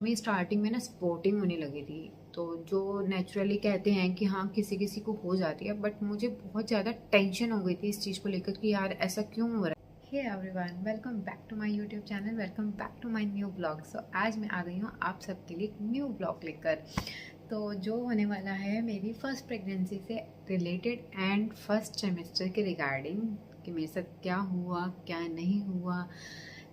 मैं स्टार्टिंग में ना स्पॉटिंग होने लगी थी। तो जो नेचुरली कहते हैं कि हाँ किसी किसी को हो जाती है, बट मुझे बहुत ज़्यादा टेंशन हो गई थी इस चीज़ को लेकर कि यार ऐसा क्यों हो रहा है। Hey everyone, welcome back to my YouTube channel, welcome back to my new blog. So आज मैं आ गई हूँ आप सबके लिए एक न्यू ब्लॉग लेकर। तो जो होने वाला है मेरी फर्स्ट प्रेगनेंसी से रिलेटेड एंड फर्स्ट सेमेस्टर के रिगार्डिंग कि मेरे साथ क्या हुआ क्या नहीं हुआ।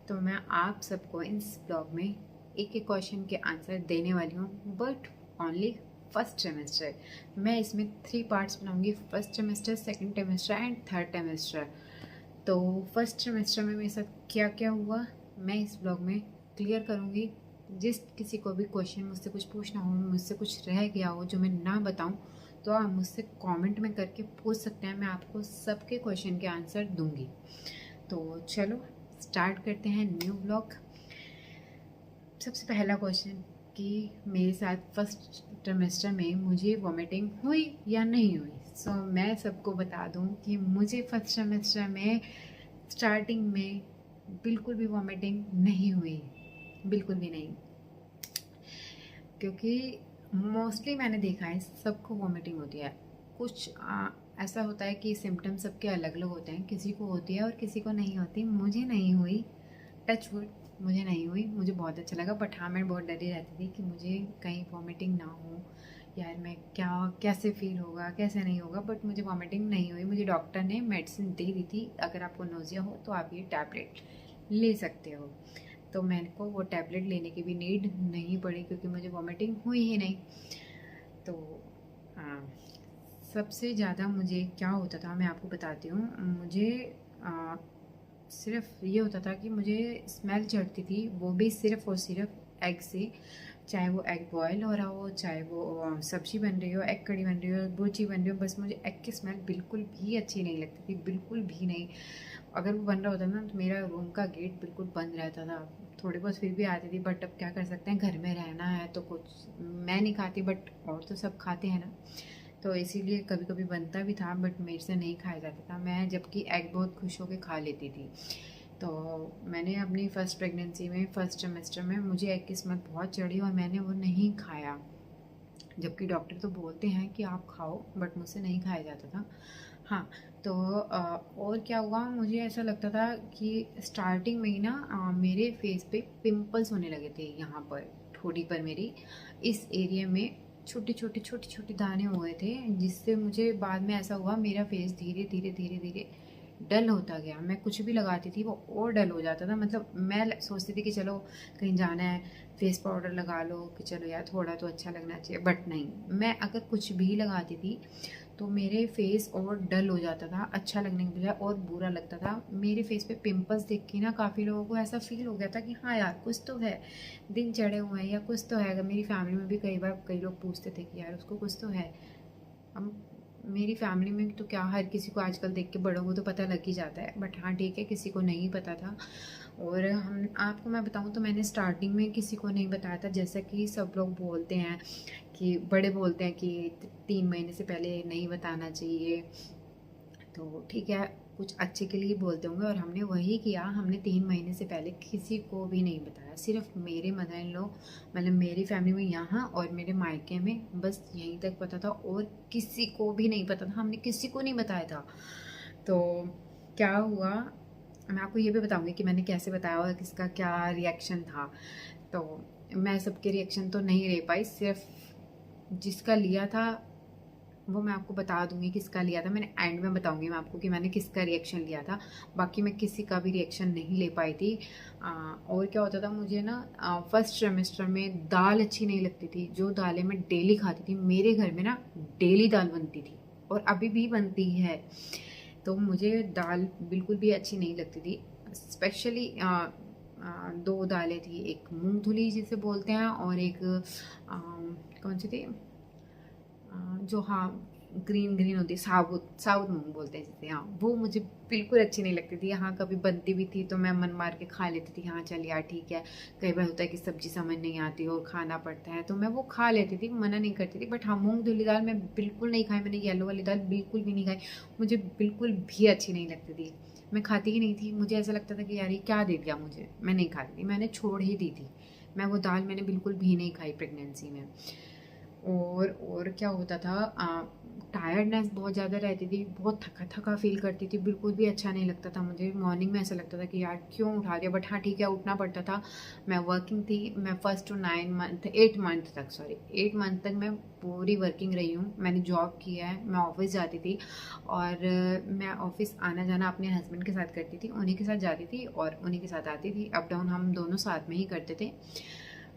तो मैं आप सबको इस ब्लॉग में एक एक क्वेश्चन के आंसर देने वाली हूँ, बट ओनली फर्स्ट सेमेस्टर। मैं इसमें 3 पार्ट्स बनाऊंगी, first semester, second semester and third semester. तो फर्स्ट सेमेस्टर में मेरे साथ क्या क्या हुआ मैं इस ब्लॉग में क्लियर करूँगी। जिस किसी को भी क्वेश्चन मुझसे कुछ पूछना हो, मुझसे कुछ रह गया हो जो मैं ना बताऊँ, तो आप मुझसे कमेंट में करके पूछ सकते हैं, मैं आपको सबके क्वेश्चन के आंसर दूंगी। तो चलो स्टार्ट करते हैं न्यू ब्लॉग। सबसे पहला क्वेश्चन कि मेरे साथ फर्स्ट ट्रिमेस्टर में मुझे वॉमिटिंग हुई या नहीं हुई। सो मैं सबको बता दूं कि मुझे फर्स्ट ट्रिमेस्टर में स्टार्टिंग में बिल्कुल भी वॉमिटिंग नहीं हुई, बिल्कुल भी नहीं। क्योंकि मोस्टली मैंने देखा है सबको वॉमिटिंग होती है। कुछ ऐसा होता है कि सिम्टम्स सबके अलग अलग होते हैं, किसी को होती है और किसी को नहीं होती। मुझे नहीं हुई, टच वुड, मुझे नहीं हुई। मुझे बहुत अच्छा लगा, बट हाँ मैं बहुत डरी रहती थी कि मुझे कहीं वॉमिटिंग ना हो, यार मैं क्या कैसे फील होगा कैसे नहीं होगा। बट मुझे वॉमिटिंग नहीं हुई। मुझे डॉक्टर ने मेडिसिन दे दी थी, अगर आपको नोज़िया हो तो आप ये टैबलेट ले सकते हो। तो मेरे को वो टैबलेट लेने की भी नीड नहीं पड़ी क्योंकि मुझे वॉमिटिंग हुई ही नहीं। तो हाँ, सबसे ज़्यादा मुझे क्या होता था मैं आपको बताती हूँ। मुझे सिर्फ ये होता था कि मुझे स्मेल चढ़ती थी, वो भी सिर्फ और सिर्फ एग से। चाहे वो एग बॉयल हो रहा हो, चाहे वो सब्जी बन रही हो, एग कड़ी बन रही हो, भुर्जी बन रही हो, बस मुझे एग की स्मेल बिल्कुल भी अच्छी नहीं लगती थी, बिल्कुल भी नहीं। अगर वो बन रहा होता ना तो मेरा रूम का गेट बिल्कुल बंद रहता था। थोड़ी बहुत फिर भी आती थी, बट अब क्या कर सकते हैं, घर में रहना है तो कुछ मैं नहीं खाती, बट और तो सब खाते हैं ना। तो इसीलिए कभी कभी बनता भी था, बट मेरे से नहीं खाया जाता था। मैं जबकि एग बहुत खुश होकर खा लेती थी। तो मैंने अपनी फ़र्स्ट प्रेगनेंसी में फर्स्ट सेमेस्टर में मुझे एग की स्मेल बहुत चढ़ी और मैंने वो नहीं खाया। जबकि डॉक्टर तो बोलते हैं कि आप खाओ, बट मुझसे नहीं खाया जाता था। हाँ, तो और क्या हुआ, मुझे ऐसा लगता था कि स्टार्टिंग में ही ना मेरे फेस पे पिंपल्स होने लगे थे, यहाँ पर ठोड़ी पर मेरी इस एरिया में छोटे छोटे दाने हुए थे, जिससे मुझे बाद में ऐसा हुआ मेरा फेस धीरे धीरे धीरे धीरे डल होता गया। मैं कुछ भी लगाती थी वो और डल हो जाता था। मतलब मैं सोचती थी कि चलो कहीं जाना है, फेस पाउडर लगा लो कि चलो यार थोड़ा तो अच्छा लगना चाहिए, बट नहीं, मैं अगर कुछ भी लगाती थी तो मेरे फेस और डल हो जाता था, अच्छा लगने के बजाय और बुरा लगता था। मेरे फेस पे पिंपल्स देख के ना काफ़ी लोगों को ऐसा फील हो गया था कि हाँ यार कुछ तो है, दिन चढ़े हुए हैं या कुछ तो है। अगर मेरी फैमिली में भी कई बार कई लोग पूछते थे कि यार उसको कुछ तो है। अब मेरी फैमिली में तो क्या, हर किसी को आजकल देख के बड़ों को तो पता लग ही जाता है, बट हाँ ठीक है, किसी को नहीं पता था। और हम आपको मैं बताऊँ तो मैंने स्टार्टिंग में किसी को नहीं बताया था, जैसा कि सब लोग बोलते हैं कि बड़े बोलते हैं कि 3 महीने से पहले नहीं बताना चाहिए। तो ठीक है, कुछ अच्छे के लिए बोलते होंगे, और हमने वही किया। हमने 3 महीने से पहले किसी को भी नहीं बताया, सिर्फ मेरे मदर इन लॉ, मतलब मेरी फैमिली में यहाँ और मेरे मायके में बस यहीं तक पता था, और किसी को भी नहीं पता था। हमने किसी को नहीं बताया था। तो क्या हुआ, मैं आपको ये भी बताऊंगी कि मैंने कैसे बताया और किसका क्या रिएक्शन था। तो मैं सबके रिएक्शन तो नहीं ले पाई, सिर्फ जिसका लिया था वो मैं आपको बता दूंगी किसका लिया था। मैंने एंड में बताऊंगी मैं आपको कि मैंने किसका रिएक्शन लिया था। बाकी मैं किसी का भी रिएक्शन नहीं ले पाई थी। और क्या होता था, मुझे ना फर्स्ट सेमेस्टर में दाल अच्छी नहीं लगती थी, जो दालें मैं डेली खाती थी। मेरे घर में ना डेली दाल बनती थी और अभी भी बनती है। तो मुझे दाल बिल्कुल भी अच्छी नहीं लगती थी। स्पेशली 2 दालें थी, एक मूंग धुली जिसे बोलते हैं, और एक कौन सी थी, जो हाँ ग्रीन ग्रीन होती है, साबुत साबुत मूंग बोलते हैं जिसे, हाँ वो मुझे बिल्कुल अच्छी नहीं लगती थी। हाँ कभी बनती भी थी तो मैं मन मार के खा लेती थी, हाँ चल यार ठीक है। कई बार होता है कि सब्जी समझ नहीं आती और खाना पड़ता है तो मैं वो खा लेती थी, मना नहीं करती थी। बट हाँ मूंग धुली दाल मैं बिल्कुल नहीं खाई, मैंने येलो वाली दाल बिल्कुल भी नहीं खाई, मुझे बिल्कुल भी अच्छी नहीं लगती थी। मैं खाती ही नहीं थी, मुझे ऐसा लगता था कि यार ये क्या दे दिया मुझे, मैं नहीं खाती थी, मैंने छोड़ ही दी थी। मैं वो दाल मैंने बिल्कुल भी नहीं खाई प्रेगनेंसी में। और क्या होता था, टायर्डनेस बहुत ज़्यादा रहती थी, बहुत थका थका फील करती थी, बिल्कुल भी अच्छा नहीं लगता था मुझे। मॉर्निंग में ऐसा लगता था कि यार क्यों उठा दिया, बट हाँ ठीक है, उठना पड़ता था। मैं वर्किंग थी, मैं फर्स्ट टू 9 मंथ 8 मंथ तक, सॉरी 8 मंथ तक मैं पूरी वर्किंग रही हूँ। मैंने जॉब किया है, मैं ऑफिस जाती थी, और मैं ऑफिस आना जाना अपने हस्बैंड के साथ करती थी, उन्हीं के साथ जाती थी और उन्हीं के साथ आती थी। अप डाउन हम दोनों साथ में ही करते थे।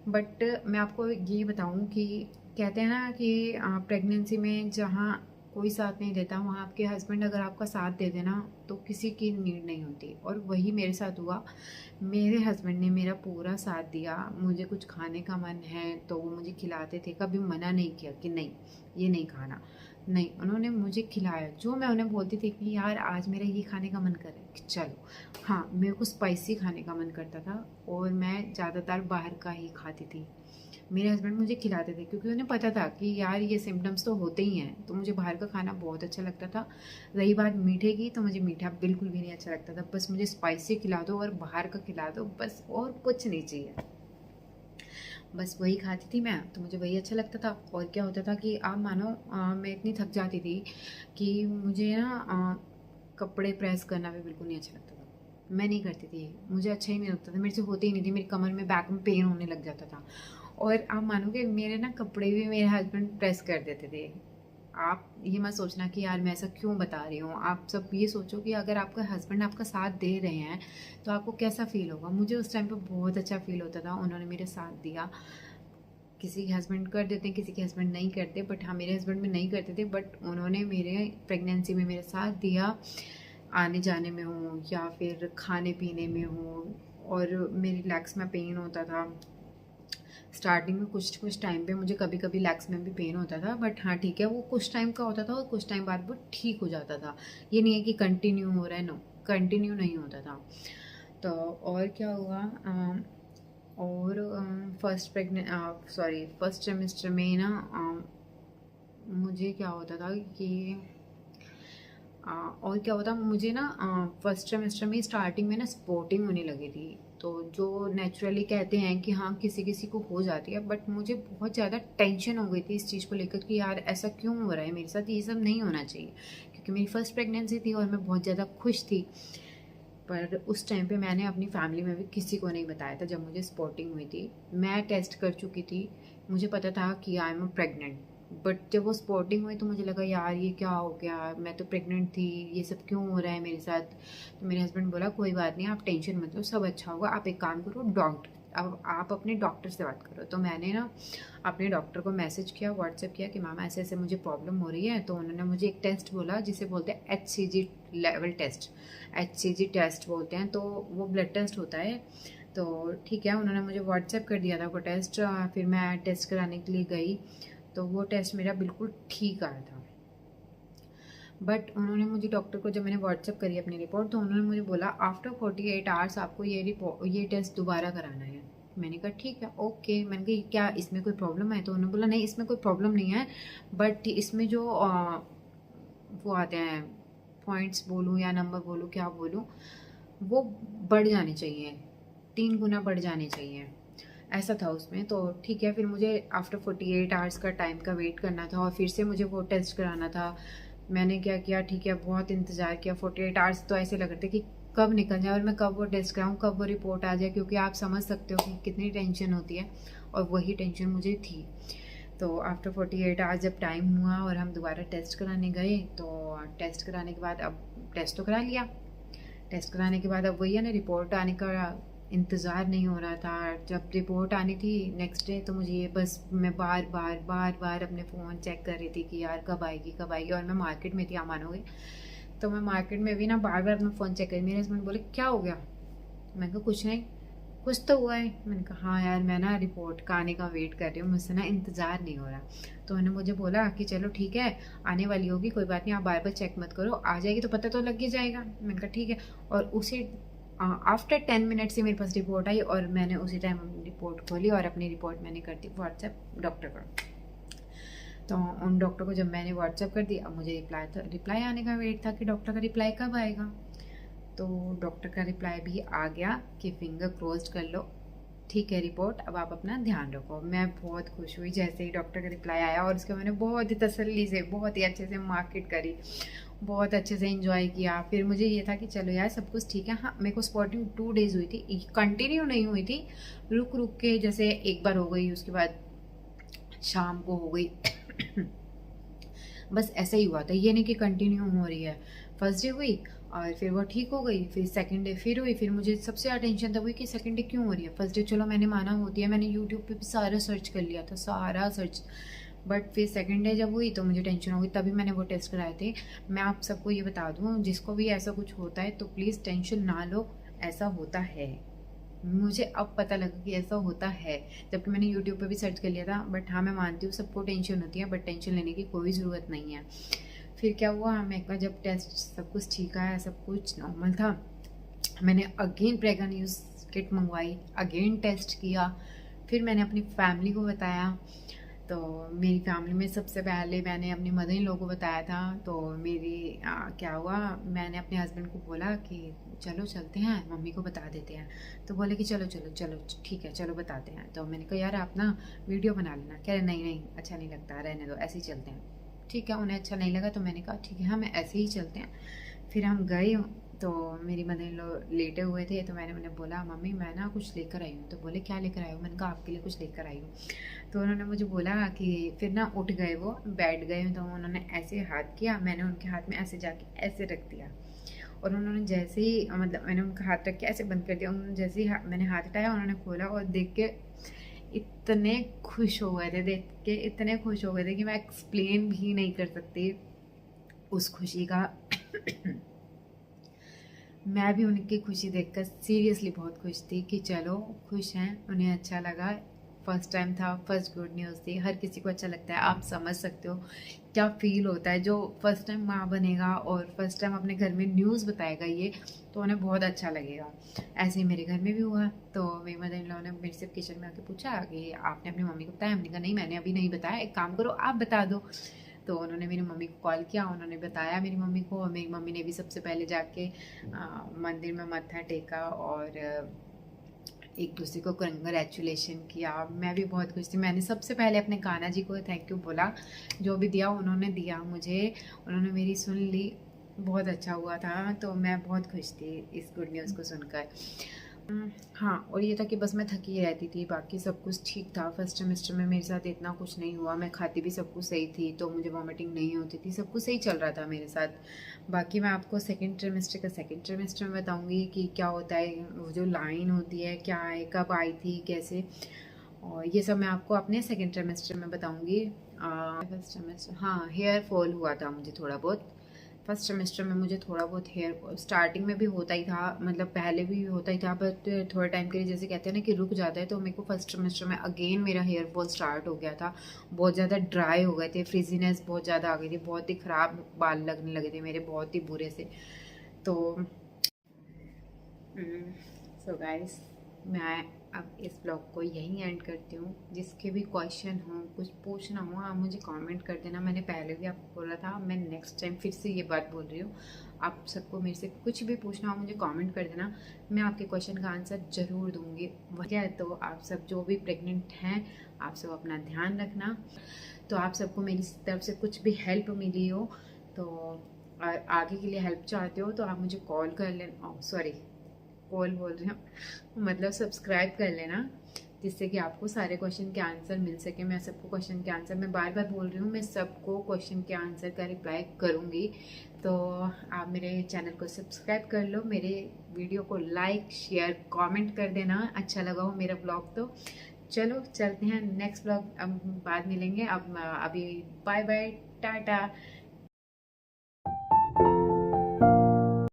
बट मैं आपको ये बताऊं कि कहते हैं ना कि प्रेगनेंसी में जहाँ कोई साथ नहीं देता, वहाँ आपके हस्बैंड अगर आपका साथ दे देना तो किसी की नीड नहीं होती। और वही मेरे साथ हुआ। मेरे हस्बैंड ने मेरा पूरा साथ दिया। मुझे कुछ खाने का मन है तो वो मुझे खिलाते थे, कभी मना नहीं किया कि नहीं ये नहीं खाना, नहीं, उन्होंने मुझे खिलाया। जो मैं उन्हें बोलती थी कि यार आज मेरा ये खाने का मन कर रहा है, चलो। हाँ, मेरे को स्पाइसी खाने का मन करता था और मैं ज़्यादातर बाहर का ही खाती थी। मेरे हस्बैंड मुझे खिलाते थे क्योंकि उन्हें पता था कि यार ये सिम्टम्स तो होते ही हैं, तो मुझे बाहर का खाना बहुत अच्छा लगता था। रही बात मीठे की, तो मुझे मीठा बिल्कुल भी नहीं अच्छा लगता था। बस मुझे स्पाइसी खिला दो और बाहर का खिला दो, बस और कुछ नहीं चाहिए। बस वही खाती थी मैं, तो मुझे वही अच्छा लगता था। और क्या होता था कि आप मानो मैं इतनी थक जाती थी कि मुझे ना कपड़े प्रेस करना भी बिल्कुल नहीं अच्छा लगता था। मैं नहीं करती थी, मुझे अच्छा ही नहीं लगता था, मेरे से होती ही नहीं थी। मेरी कमर में, बैक में पेन होने लग जाता था। और आप मानोगे मेरे ना कपड़े भी मेरे हस्बैंड प्रेस कर देते थे। आप ये मत सोचना कि यार मैं ऐसा क्यों बता रही हूँ, आप सब ये सोचो कि अगर आपका हस्बैंड आपका साथ दे रहे हैं तो आपको कैसा फील होगा। मुझे उस टाइम पे बहुत अच्छा फील होता था, उन्होंने मेरे साथ दिया। किसी के हस्बैंड कर देते हैं, किसी के हस्बैंड नहीं करते, बट हाँ मेरे हस्बैंड में नहीं करते थे, बट उन्होंने मेरे प्रेगनेंसी में मेरे साथ दिया। आने जाने में हो या फिर खाने पीने में हो। और मेरी लेग्स में पेन होता था स्टार्टिंग में, कुछ कुछ टाइम पे मुझे कभी कभी लेग्स में भी पेन होता था, बट हाँ ठीक है, वो कुछ टाइम का होता था और कुछ टाइम बाद वो ठीक हो जाता था। ये नहीं है कि कंटिन्यू हो रहा है, नो, कंटिन्यू नहीं होता था। तो और क्या हुआ, और फर्स्ट सेमेस्टर में ना मुझे क्या होता था कि और क्या होता मुझे ना फर्स्ट सेमेस्टर में स्टार्टिंग में ना स्पॉटिंग होने लगी थी। तो जो नेचुरली कहते हैं कि हाँ किसी किसी को हो जाती है, बट मुझे बहुत ज़्यादा टेंशन हो गई थी इस चीज़ को लेकर कि यार ऐसा क्यों हो रहा है मेरे साथ, ये सब नहीं होना चाहिए। क्योंकि मेरी फर्स्ट प्रेगनेंसी थी और मैं बहुत ज़्यादा खुश थी। पर उस टाइम पे मैंने अपनी फैमिली में भी किसी को नहीं बताया था जब मुझे स्पॉटिंग हुई थी। मैं टेस्ट कर चुकी थी, मुझे पता था कि आई एम प्रेग्नेंट, बट जब वो स्पॉटिंग हुई तो मुझे लगा यार ये क्या हो गया, मैं तो प्रेग्नेंट थी, ये सब क्यों हो रहा है मेरे साथ। तो मेरे हस्बैंड बोला कोई बात नहीं, आप टेंशन मत लो, सब अच्छा होगा, आप एक काम करो, डॉक्टर, अब आप अपने डॉक्टर से बात करो। तो मैंने ना अपने डॉक्टर को मैसेज किया, व्हाट्सएप किया कि मामा ऐसे ऐसे मुझे प्रॉब्लम हो रही है। तो उन्होंने मुझे एक टेस्ट बोला जिसे बोलते हैं HCG level test, HCG test बोलते हैं, तो वो ब्लड टेस्ट होता है। तो ठीक है, उन्होंने मुझे व्हाट्सएप कर दिया था वो टेस्ट। फिर मैं टेस्ट कराने के लिए गई, तो वो टेस्ट मेरा बिल्कुल ठीक आया था। बट उन्होंने मुझे, डॉक्टर को जब मैंने व्हाट्सएप करी अपनी रिपोर्ट, तो उन्होंने मुझे बोला आफ्टर 48 आवर्स आपको ये टेस्ट दोबारा कराना है। मैंने कहा ठीक है, ओके। मैंने कहा क्या इसमें कोई प्रॉब्लम है? तो उन्होंने बोला नहीं इसमें कोई प्रॉब्लम नहीं है, बट इसमें जो वो आते हैं पॉइंट्स बोलूँ या नंबर बोलूँ, क्या बोलूँ, वो बढ़ जाने चाहिए, 3 गुना बढ़ जाने चाहिए, ऐसा था उसमें। तो ठीक है, फिर मुझे आफ्टर 48 आवर्स का टाइम का वेट करना था और फिर से मुझे वो टेस्ट कराना था। मैंने क्या किया, ठीक है, बहुत इंतज़ार किया। 48 आवर्स तो ऐसे लग रहे थे कि कब निकल जाए और मैं कब वो टेस्ट कराऊँ, कब वो रिपोर्ट आ जाए, क्योंकि आप समझ सकते हो कि कितनी टेंशन होती है, और वही टेंशन मुझे थी। तो आफ्टर 48 आवर्स जब टाइम हुआ और हम दोबारा टेस्ट कराने गए, तो टेस्ट कराने के बाद, अब टेस्ट तो करा लिया, टेस्ट कराने के बाद अब वही है ना, रिपोर्ट आने का इंतज़ार नहीं हो रहा था। जब रिपोर्ट आनी थी नेक्स्ट डे, तो मुझे ये बस, मैं बार बार अपने फ़ोन चेक कर रही थी कि यार कब आएगी कब आएगी। और मैं मार्केट में थी, आप मानोगे, तो मैं मार्केट में भी ना बार बार अपना फ़ोन चेक करी। मेरे हस्बैंड बोले क्या हो गया? मैंने कहा कुछ नहीं, कुछ तो हुआ है। मैंने कहा हाँ यार, मैं ना रिपोर्ट का आने का वेट कर रही हूँ, मुझसे ना इंतज़ार नहीं हो रहा। तो उन्होंने मुझे बोला कि चलो ठीक है, आने वाली होगी, कोई बात नहीं, आप बार बार चेक मत करो, आ जाएगी तो पता तो लग ही जाएगा। मैंने कहा ठीक है। और उसी आफ्टर 10 मिनट से मेरे पास रिपोर्ट आई और मैंने उसी टाइम रिपोर्ट खोली और अपनी रिपोर्ट मैंने कर दी व्हाट्सएप डॉक्टर को। तो उन डॉक्टर को जब मैंने व्हाट्सएप कर दी, अब मुझे रिप्लाई आने का वेट था कि डॉक्टर का रिप्लाई कब आएगा। तो डॉक्टर का रिप्लाई भी आ गया कि फिंगर क्लोज्ड कर लो, ठीक है रिपोर्ट, अब आप अपना ध्यान रखो। मैं बहुत खुश हुई जैसे ही डॉक्टर का रिप्लाई आया, और उसके मैंने बहुत ही तसल्ली से, बहुत ही अच्छे से मार्केट करी, बहुत अच्छे से एंजॉय किया। फिर मुझे ये था कि चलो यार सब कुछ ठीक है। हाँ, मेरे को स्पॉटिंग 2 डेज़ हुई थी, कंटिन्यू नहीं हुई थी, रुक रुक के, जैसे एक बार हो गई, उसके बाद शाम को हो गई बस ऐसा ही हुआ था, ये नहीं कि कंटिन्यू हो रही है। फर्स्ट डे हुई और फिर वो ठीक हो गई, फिर सेकंड डे फिर हुई। फिर मुझे सबसे ज़्यादा टेंशन तब हुई कि सेकंड डे क्यों हो रही है। फर्स्ट डे चलो मैंने माना होती है, मैंने यूट्यूब पे भी सारा सर्च कर लिया था, सारा सर्च, बट फिर सेकंड डे जब हुई तो मुझे टेंशन हो गई, तभी मैंने वो टेस्ट कराए थे। मैं आप सबको ये बता दूँ, जिसको भी ऐसा कुछ होता है तो प्लीज़ टेंशन ना लो, ऐसा होता है। मुझे अब पता लगा कि ऐसा होता है, जबकि मैंने यूट्यूब पे भी सर्च कर लिया था। बट हाँ, मैं मानती हूँ सबको टेंशन होती है, बट टेंशन लेने की कोई ज़रूरत नहीं है। फिर क्या हुआ, मैं का जब टेस्ट सब कुछ ठीक आया, सब कुछ नॉर्मल था, मैंने अगेन प्रेगा न्यूज़ किट मंगवाई, अगेन टेस्ट किया। फिर मैंने अपनी फैमिली को बताया, तो मेरी फैमिली में सबसे पहले मैंने अपनी मदर इन लॉ को बताया था। तो मेरी क्या हुआ, मैंने अपने हस्बैंड को बोला कि चलो चलते हैं, मम्मी को बता देते हैं। तो बोले कि चलो चलो चलो ठीक है, चलो बताते हैं। तो मैंने कहा यार आप ना वीडियो बना लेना। कह रहे नहीं नहीं अच्छा नहीं लगता, रहने दो, ऐसे ही चलते हैं। ठीक है, उन्हें अच्छा नहीं लगा तो मैंने कहा ठीक है हम ऐसे ही चलते हैं। फिर हम गए, तो मेरी मदर इन लॉ लेटे हुए थे, तो मैंने उन्हें बोला मम्मी मैं ना कुछ लेकर आई हूँ। तो बोले क्या लेकर आई हूँ। मैंने कहा आपके लिए कुछ लेकर आई हूँ। तो उन्होंने मुझे बोला कि, फिर ना उठ गए, वो बैठ गए, तो उन्होंने ऐसे हाथ किया, मैंने उनके हाथ में ऐसे जाके ऐसे रख दिया, और उन्होंने जैसे ही, मतलब मैंने उनका हाथ रख के ऐसे बंद कर दिया, उन्होंने जैसे ही मैंने हाथ हटाया, उन्होंने खोला, और देख के इतने खुश हो गए थे, देख के इतने खुश हो गए थे कि मैं एक्सप्लेन भी नहीं कर सकती उस खुशी का मैं भी उनकी खुशी देखकर सीरियसली बहुत खुश थी कि चलो खुश हैं, उन्हें अच्छा लगा। फर्स्ट टाइम था, फर्स्ट गुड न्यूज़ थी, हर किसी को अच्छा लगता है। आप समझ सकते हो क्या फ़ील होता है जो फर्स्ट टाइम माँ बनेगा और फर्स्ट टाइम अपने घर में न्यूज़ बताएगा ये, तो उन्हें बहुत अच्छा लगेगा। ऐसे ही मेरे घर में भी हुआ। तो मेरी मदर इन लॉ ने मेरे से किचन में आके पूछा कि आपने अपनी मम्मी को बताया। हमने कहा नहीं मैंने अभी नहीं बताया, एक काम करो आप बता दो। तो उन्होंने मेरी मम्मी को कॉल किया, उन्होंने बताया मेरी मम्मी को, और मेरी मम्मी ने भी सबसे पहले जाके मंदिर में मत्था टेका और एक दूसरे को कंग्रेचुलेशन किया। मैं भी बहुत खुश थी। मैंने सबसे पहले अपने कान्हा जी को थैंक यू बोला, जो भी दिया उन्होंने दिया मुझे, उन्होंने मेरी सुन ली, बहुत अच्छा हुआ था। तो मैं बहुत खुश थी इस गुड न्यूज़ को सुनकर। हाँ, और ये था कि बस मैं थकी रहती थी, बाकी सब कुछ ठीक था। फर्स्ट सेमेस्टर में मेरे साथ इतना कुछ नहीं हुआ, मैं खाती भी सब कुछ सही थी, तो मुझे वॉमिटिंग नहीं होती थी, सब कुछ सही चल रहा था मेरे साथ। बाकी मैं आपको सेकंड ट्रिमेस्टर में बताऊंगी कि क्या होता है, वो जो लाइन होती है क्या है, कब आई थी, कैसे, और ये सब मैं आपको अपने सेकंड ट्रिमेस्टर में बताऊंगी। फर्स्ट सेमेस्टर, हाँ, हेयर फॉल हुआ था मुझे थोड़ा बहुत। फर्स्ट सेमेस्टर में मुझे थोड़ा बहुत हेयर, स्टार्टिंग में भी होता ही था, मतलब पहले भी होता ही था, बट थोड़े टाइम के लिए जैसे कहते हैं ना कि रुक जाता है, तो मेरे को फर्स्ट सेमेस्टर में अगेन मेरा हेयर फॉल स्टार्ट हो गया था। बहुत ज़्यादा ड्राई हो गए थे, फ्रिजीनेस बहुत ज़्यादा आ गई थी, बहुत ही ख़राब बाल लगने लगे थे मेरे, बहुत ही बुरे से। तो सो गाइस, मैं अब इस ब्लॉग को यहीं एंड करती हूँ। जिसके भी क्वेश्चन हो, कुछ पूछना हो, आप मुझे कमेंट कर देना। मैंने पहले भी आपको बोला था, मैं नेक्स्ट टाइम फिर से ये बात बोल रही हूँ, आप सबको मेरे से कुछ भी पूछना हो मुझे कमेंट कर देना, मैं आपके क्वेश्चन का आंसर ज़रूर दूँगी। वजह तो आप सब जो भी प्रेग्नेंट हैं, आप सब अपना ध्यान रखना। तो आप सबको मेरी तरफ से कुछ भी हेल्प मिली हो, तो आगे के लिए हेल्प चाहते हो, तो आप मुझे कॉल कर लेना, सॉरी कॉल बोल रही हूँ, मतलब सब्सक्राइब कर लेना, जिससे कि आपको सारे क्वेश्चन के आंसर मिल सके। मैं सबको क्वेश्चन के आंसर, मैं बार बार बोल रही हूँ, मैं सबको क्वेश्चन के आंसर का रिप्लाई करूँगी। तो आप मेरे चैनल को सब्सक्राइब कर लो, मेरे वीडियो को लाइक शेयर कमेंट कर देना, अच्छा लगा हो मेरा ब्लॉग तो। चलो चलते हैं नेक्स्ट ब्लॉग, अब बाद मिलेंगे। अब अभी बाय बाय, टाटा।